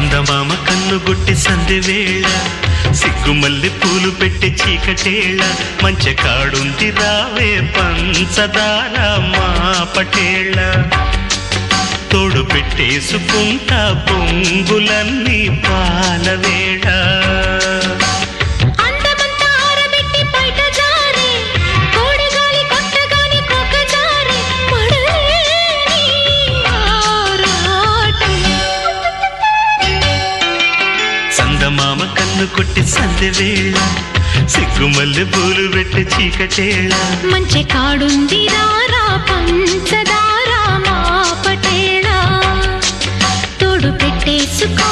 చందమామ కన్నుగొట్టి సందెవేళ సిగ్గుమల్లి పూలు పెట్టి చీకటేళ మంచె కాడుంది రావే పంచదార మా పటేళ తోడు పెట్టేసుకుంటా పొంగులన్నీ పాలవేళ చందమామ కన్ను కొట్టి సందెవేళ సిగ్గుమల్లి పూలు పెట్టి చీకటేళ మంచె కాడుంది రారా పంచదార మా పటేళ తోడు పెట్టేసుకో